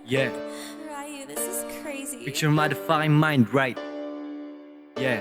Yeah, Ryu, this is crazy. fix your motherfucking mind right. Yeah.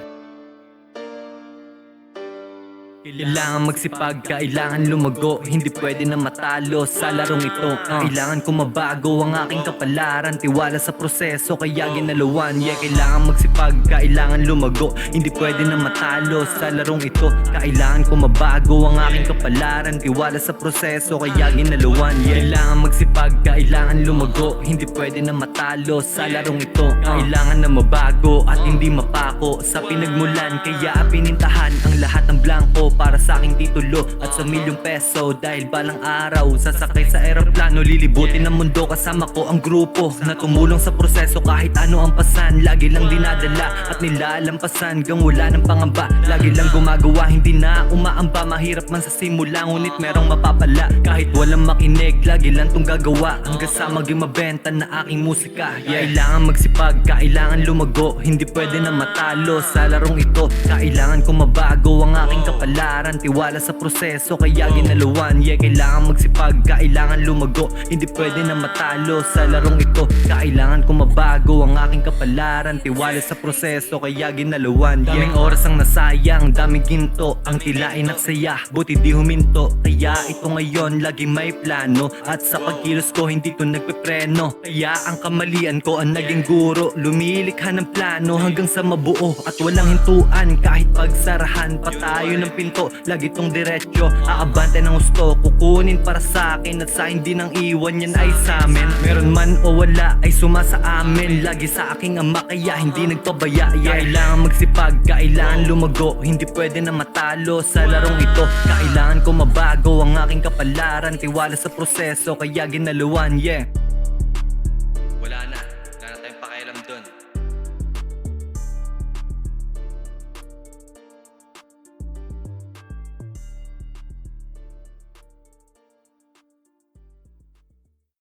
Kailangan magsipag, kailangan lumago. Hindi pwede na matalo sa larong ito. Kailangan ko mabago ang aking kapalaran. Tiwala sa proseso, kaya ginalawan. Yeah, kailangan magsipag, kailangan lumago. Hindi pwede na matalo sa larong ito. Kailangan ko mabago ang aking kapalaran. Tiwala sa proseso, kaya ginalawan. Yeah, kailangan magsipag, kailangan lumago. Hindi pwede na matalo sa larong ito. Kailangan na mabago at hindi mapako sa pinagmulan. Kaya pinintahan ang lahat ng blanco para sa aking titulo at sa milyong peso. Dahil balang araw sasakay sa eroplano, lilibutin ang mundo kasama ko ang grupo na tumulong sa proseso. Kahit ano ang pasan, lagi lang dinadala at nilalampasan hanggang wala ng pangamba. Lagi lang gumagawa, hindi na umaamba. Mahirap man sa simula, ngunit merong mapapala. Kahit walang makinig, lagi lang tong gagawa hanggang sa maging mabenta na aking musika. Yeah. Kailangan magsipag, kailangan lumago. Hindi pwede na matalo sa larong ito. Kailangan ko mabago ang aking kapalaran. Tiwala sa proseso, kaya ginalawan. Yeah, kailangan magsipag, kailangan lumago. Hindi pwede na matalo sa larong ito. Kailangan ko mabago ang aking kapalaran. Tiwala sa proseso, kaya ginalawan. Daming oras ang nasayang, daming ginto ang tila ay nagsaya, buti di huminto. Kaya ito ngayon, lagi may plano. At sa pagkilos ko, hindi to nagpepreno. Kaya ang kamalian ko ang naging guro. Lumilikha ng plano hanggang sa mabuo at walang hintuan. Kahit pagsarahan pa tayo ng pinto, lagi tong diretsyo. Aabante ng gusto, kukunin para sa akin. At sa hindi nang iwan, yan ay sa amin. Meron man o wala ay sumasa amin. Lagi sa aking ama, kaya hindi nagpabaya. Yeah. Kailangan magsipag, kailangan lumago. Hindi pwede na matalo sa larong ito. Kailangan ko mabago ang aking kapalaran. Tiwala sa proseso, kaya ginalawan. Yeah. Wala na tayong pakialam dun.